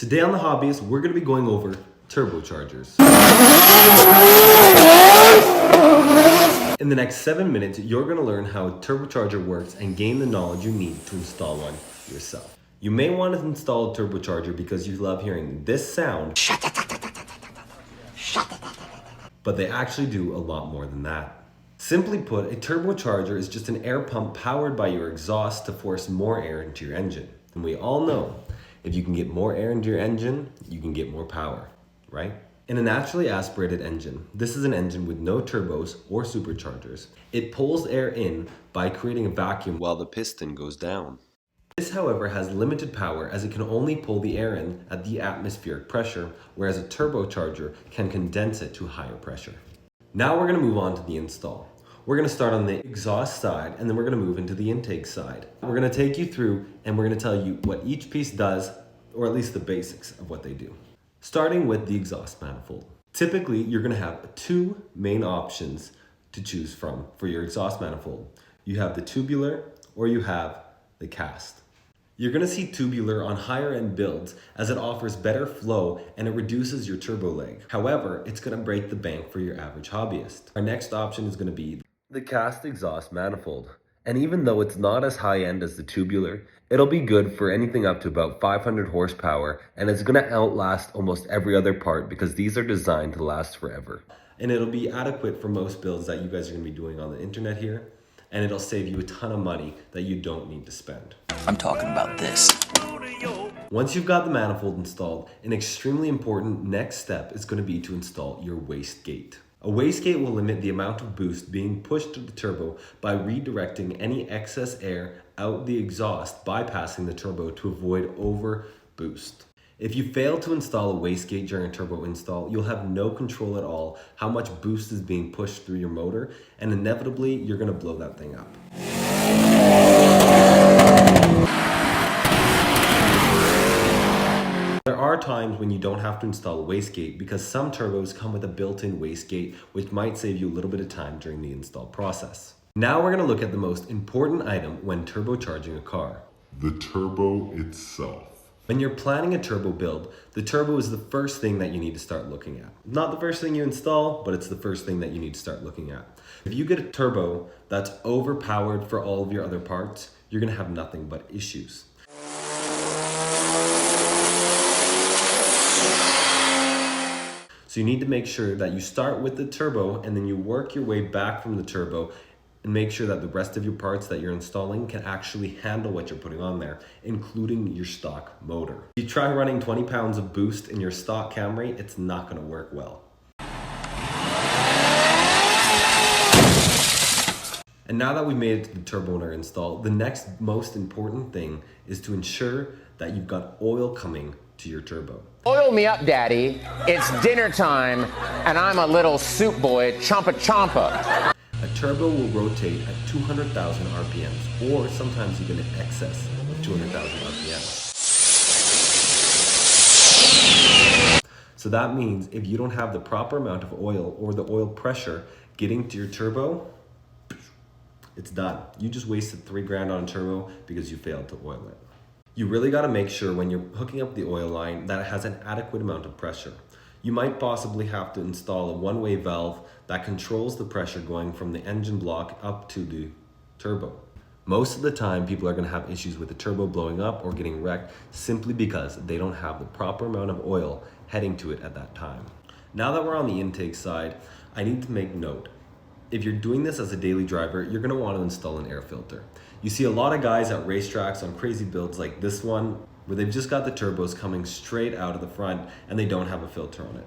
Today on The Hobbyist, we're going to be going over turbochargers. In the next 7 minutes, you're going to learn how a turbocharger works and gain the knowledge you need to install one yourself. You may want to install a turbocharger because you love hearing this sound, but they actually do a lot more than that. Simply put, a turbocharger is just an air pump powered by your exhaust to force more air into your engine. And we all know, if you can get more air into your engine, you can get more power, right? In a naturally aspirated engine, this is an engine with no turbos or superchargers. It pulls air in by creating a vacuum while the piston goes down. This, however, has limited power as it can only pull the air in at the atmospheric pressure, whereas a turbocharger can condense it to higher pressure. Now we're going to move on to the install. We're going to start on the exhaust side and then we're going to move into the intake side. We're going to take you through and we're going to tell you what each piece does, or at least the basics of what they do. Starting with the exhaust manifold. Typically, you're going to have two main options to choose from for your exhaust manifold. You have the tubular or you have the cast. You're going to see tubular on higher end builds as it offers better flow and it reduces your turbo lag. However, it's going to break the bank for your average hobbyist. Our next option is going to be the cast exhaust manifold. And even though it's not as high end as the tubular, it'll be good for anything up to about 500 horsepower, and it's going to outlast almost every other part because these are designed to last forever. And it'll be adequate for most builds that you guys are going to be doing on the internet here, and it'll save you a ton of money that you don't need to spend. I'm talking about this. Once you've got the manifold installed, an extremely important next step is going to be to install your wastegate. A wastegate will limit the amount of boost being pushed to the turbo by redirecting any excess air out the exhaust, bypassing the turbo to avoid over boost. If you fail to install a wastegate during a turbo install, you'll have no control at all how much boost is being pushed through your motor, and inevitably you're going to blow that thing up. There are times when you don't have to install a wastegate because some turbos come with a built-in wastegate, which might save you a little bit of time during the install process. Now we're going to look at the most important item when turbocharging a car. The turbo itself. When you're planning a turbo build, the turbo is the first thing that you need to start looking at. Not the first thing you install, but it's the first thing that you need to start looking at. If you get a turbo that's overpowered for all of your other parts, you're going to have nothing but issues. So you need to make sure that you start with the turbo and then you work your way back from the turbo and make sure that the rest of your parts that you're installing can actually handle what you're putting on there, including your stock motor. If you try running 20 pounds of boost in your stock Camry, it's not going to work well. And now that we've made it to the turbo motor install, the next most important thing is to ensure that you've got oil coming to your turbo. Oil me up, Daddy. It's dinner time, and I'm a little soup boy, chompa chompa. A turbo will rotate at 200,000 RPMs, or sometimes even in excess of 200,000 RPMs. So that means if you don't have the proper amount of oil or the oil pressure getting to your turbo, it's done. You just wasted $3,000 on a turbo because you failed to oil it. You really got to make sure when you're hooking up the oil line that it has an adequate amount of pressure. You might possibly have to install a one-way valve that controls the pressure going from the engine block up to the turbo. Most of the time, people are going to have issues with the turbo blowing up or getting wrecked simply because they don't have the proper amount of oil heading to it at that time. Now that we're on the intake side, I need to make note. If you're doing this as a daily driver, you're going to want to install an air filter. You see a lot of guys at racetracks on crazy builds like this one, where they've just got the turbos coming straight out of the front and they don't have a filter on it.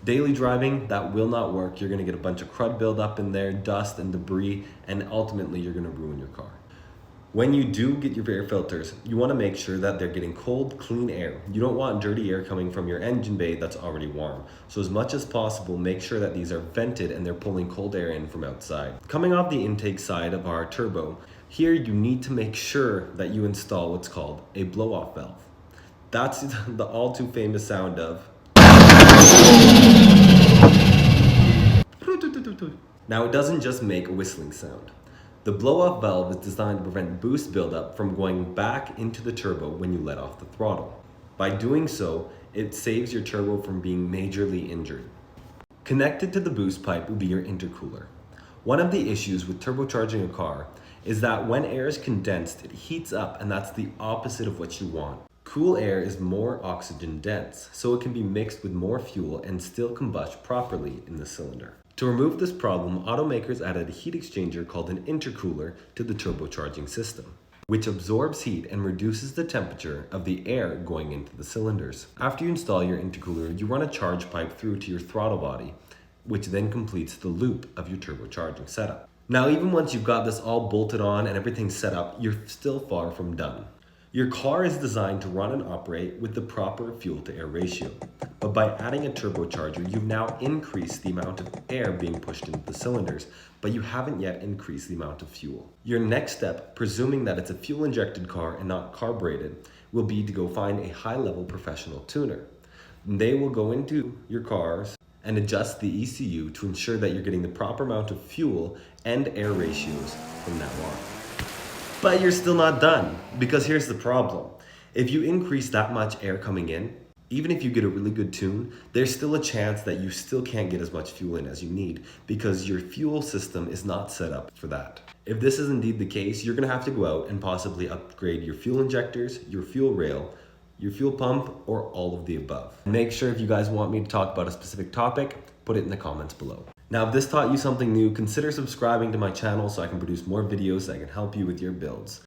Daily driving, that will not work. You're going to get a bunch of crud buildup in there, dust and debris, and ultimately you're going to ruin your car. When you do get your air filters, you want to make sure that they're getting cold, clean air. You don't want dirty air coming from your engine bay that's already warm. So as much as possible, make sure that these are vented and they're pulling cold air in from outside. Coming off the intake side of our turbo, here you need to make sure that you install what's called a blow-off valve. That's the all too famous sound of. Now it doesn't just make a whistling sound. The blow-off valve is designed to prevent boost buildup from going back into the turbo when you let off the throttle. By doing so, it saves your turbo from being majorly injured. Connected to the boost pipe will be your intercooler. One of the issues with turbocharging a car is that when air is condensed, it heats up, and that's the opposite of what you want. Cool air is more oxygen dense, so it can be mixed with more fuel and still combust properly in the cylinder. To remove this problem, automakers added a heat exchanger called an intercooler to the turbocharging system, which absorbs heat and reduces the temperature of the air going into the cylinders. After you install your intercooler, you run a charge pipe through to your throttle body, which then completes the loop of your turbocharging setup. Now, even once you've got this all bolted on and everything set up, you're still far from done. Your car is designed to run and operate with the proper fuel to air ratio, but by adding a turbocharger, you've now increased the amount of air being pushed into the cylinders, but you haven't yet increased the amount of fuel. Your next step, presuming that it's a fuel injected car and not carbureted, will be to go find a high-level professional tuner. They will go into your cars and adjust the ECU to ensure that you're getting the proper amount of fuel and air ratios from now on. But you're still not done, because here's the problem. If you increase that much air coming in, even if you get a really good tune, there's still a chance that you still can't get as much fuel in as you need because your fuel system is not set up for that. If this is indeed the case, you're gonna have to go out and possibly upgrade your fuel injectors, your fuel rail, your fuel pump, or all of the above. Make sure if you guys want me to talk about a specific topic, put it in the comments below. Now, if this taught you something new, consider subscribing to my channel so I can produce more videos that can help you with your builds.